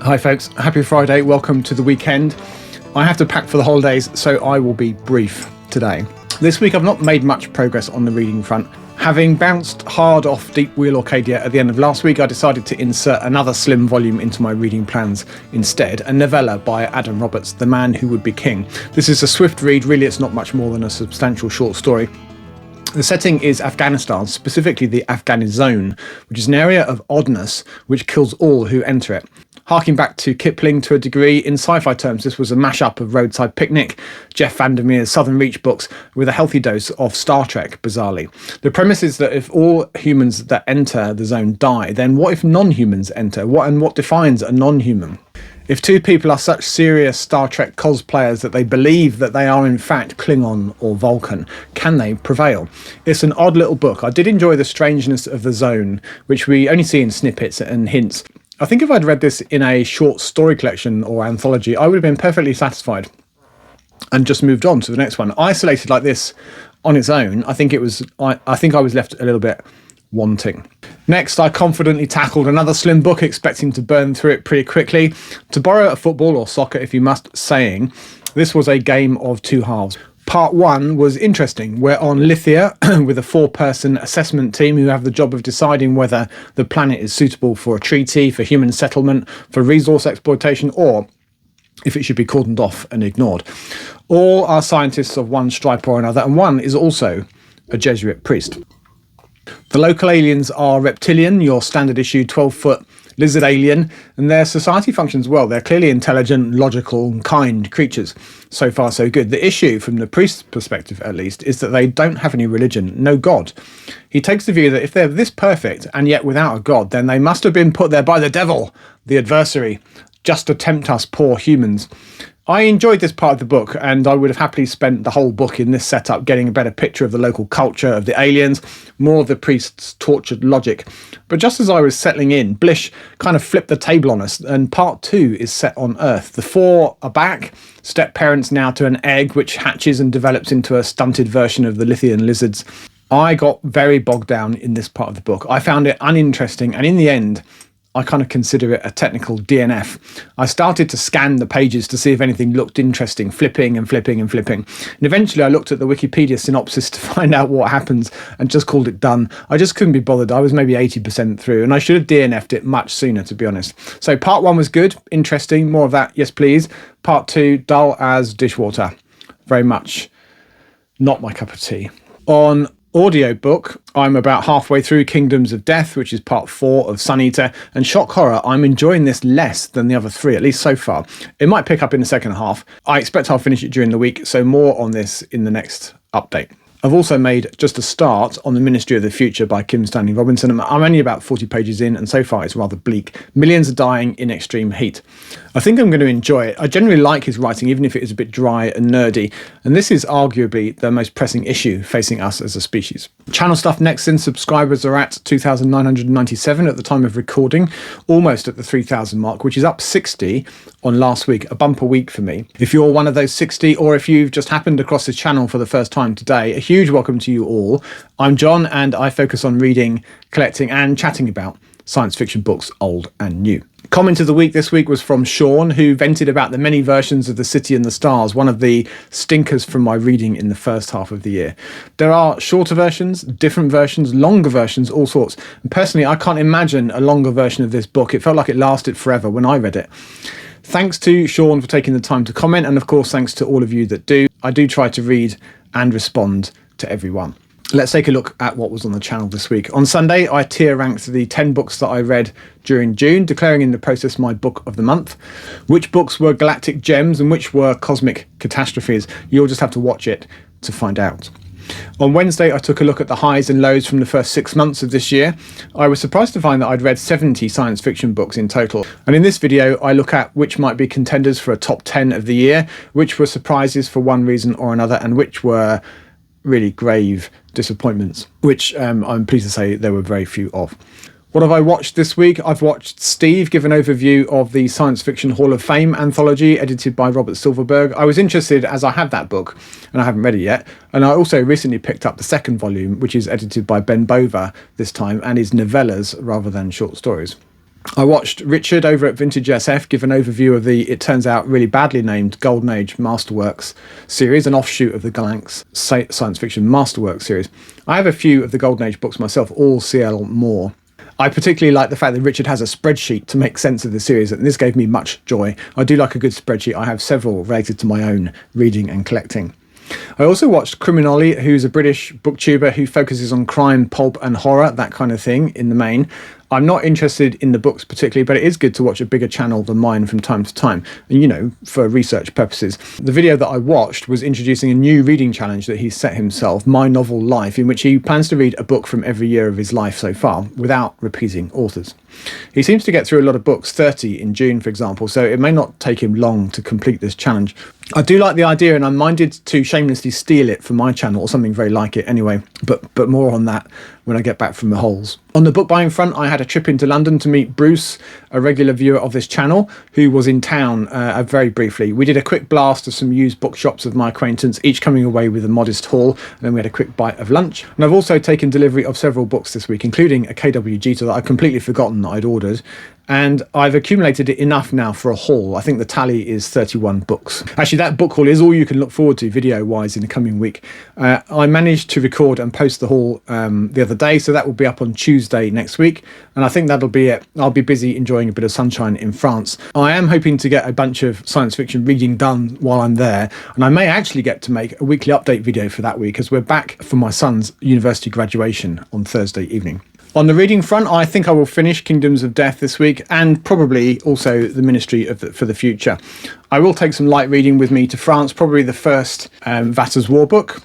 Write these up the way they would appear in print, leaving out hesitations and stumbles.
Hi folks, happy Friday, welcome to the weekend. I have to pack for the holidays, so I will be brief today. This week I've not made much progress on the reading front. Having bounced hard off Deep Wheel Orcadia at the end of last week, I decided to insert another slim volume into my reading plans instead, A Nela by Adam Roberts, The Man Who Would Be King. This is a swift read, really it's not much more than a substantial short story. The setting is Afghanistan, specifically the Afghani zone, which is an area of oddness which kills all who enter it. Harking back to Kipling to a degree, in sci-fi terms this was a mashup of Roadside Picnic, Jeff Vandermeer's Southern Reach books, with a healthy dose of Star Trek, bizarrely. The premise is that if all humans that enter the zone die, then what if non-humans enter? What defines a non-human? If two people are such serious Star Trek cosplayers that they believe that they are in fact Klingon or Vulcan, can they prevail? It's an odd little book. I did enjoy the strangeness of the zone, which we only see in snippets and hints. I think if I'd read this in a short story collection or anthology, I would have been perfectly satisfied and just moved on to the next one. Isolated like this on its own, I think I was left a little bit wanting. Next, I confidently tackled another slim book, expecting to burn through it pretty quickly. To borrow a football or soccer, if you must, saying, this was a game of two halves. Part 1 was interesting. We're on Lithia with a 4-person assessment team who have the job of deciding whether the planet is suitable for a treaty, for human settlement, for resource exploitation, or if it should be cordoned off and ignored. All are scientists of one stripe or another, and one is also a Jesuit priest. The local aliens are reptilian, your standard issue 12-foot lizard alien, and their society functions well. They're clearly intelligent, logical, and kind creatures. So far, so good. The issue, from the priest's perspective at least, is that they don't have any religion, no God. He takes the view that if they're this perfect and yet without a God, then they must have been put there by the devil, the adversary, just to tempt us poor humans. I enjoyed this part of the book, and I would have happily spent the whole book in this setup, getting a better picture of the local culture, of the aliens, more of the priest's tortured logic. But just as I was settling in, Blish kind of flipped the table on us, and part 2 is set on Earth. The 4 are back, step-parents now to an egg which hatches and develops into a stunted version of the Lithian lizards. I got very bogged down in this part of the book. I found it uninteresting, and in the end, I kind of consider it a technical DNF. I started to scan the pages to see if anything looked interesting, flipping and flipping and flipping. And eventually I looked at the Wikipedia synopsis to find out what happens and just called it done. I just couldn't be bothered. I was maybe 80% through, and I should have DNF'd it much sooner, to be honest. So part 1 was good, interesting, more of that, yes please. Part 2, dull as dishwater. Very much not my cup of tea. On audiobook, I'm about halfway through Kingdoms of Death, which is part 4 of Sun Eater, and shock horror, I'm enjoying this less than the other 3, at least so far. It might pick up in the second half. I expect I'll finish it during the week, so more on this in the next update. I've also made just a start on The Ministry of the Future by Kim Stanley Robinson. I'm only about 40 pages in, and so far it's rather bleak. Millions are dying in extreme heat. I think I'm going to enjoy it. I generally like his writing, even if it is a bit dry and nerdy, and this is arguably the most pressing issue facing us as a species. Channel stuff next, then. Subscribers are at 2,997 at the time of recording, almost at the 3,000 mark, which is up 60 on last week, a bumper week for me. If you're one of those 60, or if you've just happened across this channel for the first time today, a huge welcome to you all. I'm John, and I focus on reading, collecting, and chatting about science fiction books, old and new. Comment of the week this week was from Sean, who vented about the many versions of The City and the Stars, one of the stinkers from my reading in the first half of the year. There are shorter versions, different versions, longer versions, all sorts. And personally, I can't imagine a longer version of this book. It felt like it lasted forever when I read it. Thanks to Sean for taking the time to comment, and of course thanks to all of you that do. I do try to read and respond to everyone. Let's take a look at what was on the channel this week. On Sunday, I tier ranked the 10 books that I read during June, declaring in the process my book of the month. Which books were galactic gems and which were cosmic catastrophes? You'll just have to watch it to find out. On Wednesday, I took a look at the highs and lows from the first 6 months of this year. I was surprised to find that I'd read 70 science fiction books in total. And in this video, I look at which might be contenders for a top 10 of the year, which were surprises for one reason or another, and which were really grave disappointments, which I'm pleased to say there were very few of. What have I watched this week? I've watched Steve give an overview of the Science Fiction Hall of Fame anthology edited by Robert Silverberg. I was interested as I have that book and I haven't read it yet. And I also recently picked up the second volume, which is edited by Ben Bova this time and is novellas rather than short stories. I watched Richard over at Vintage SF give an overview of the, it turns out, really badly named Golden Age Masterworks series, an offshoot of the Galanx science fiction Masterworks series. I have a few of the Golden Age books myself, all CL Moore. I particularly like the fact that Richard has a spreadsheet to make sense of the series, and this gave me much joy. I do like a good spreadsheet. I have several related to my own reading and collecting. I also watched Criminoli, who's a British booktuber who focuses on crime, pulp and horror, that kind of thing in the main. I'm not interested in the books particularly, but it is good to watch a bigger channel than mine from time to time, and you know, for research purposes. The video that I watched was introducing a new reading challenge that he's set himself, My Novel Life, in which he plans to read a book from every year of his life so far, without repeating authors. He seems to get through a lot of books, 30 in June, for example, so it may not take him long to complete this challenge. I do like the idea, and I'm minded to shamelessly steal it for my channel, or something very like it anyway, but more on that when I get back from the holes. On the book buying front, I had a trip into London to meet Bruce, a regular viewer of this channel, who was in town very briefly. We did a quick blast of some used bookshops of my acquaintance, each coming away with a modest haul, and then we had a quick bite of lunch. And I've also taken delivery of several books this week, including a KW Gita that I'd completely forgotten that I'd ordered. And I've accumulated enough now for a haul. I think the tally is 31 books. Actually, that book haul is all you can look forward to video-wise in the coming week. I managed to record and post the haul the other day, so that will be up on Tuesday next week. And I think that'll be it. I'll be busy enjoying a bit of sunshine in France. I am hoping to get a bunch of science fiction reading done while I'm there. And I may actually get to make a weekly update video for that week, as we're back for my son's university graduation on Thursday evening. On the reading front, I think I will finish Kingdoms of Death this week, and probably also The Ministry for the Future. I will take some light reading with me to France, probably the first Vatta's War book.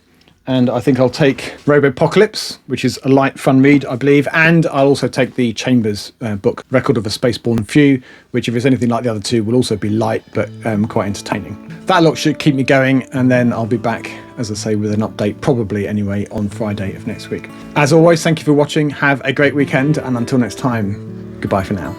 And I think I'll take Robopocalypse, which is a light, fun read, I believe. And I'll also take the Chambers book, Record of a Spaceborne Few, which, if it's anything like the other two, will also be light, but quite entertaining. That lot should keep me going, and then I'll be back, as I say, with an update, probably anyway, on Friday of next week. As always, thank you for watching. Have a great weekend, and until next time, goodbye for now.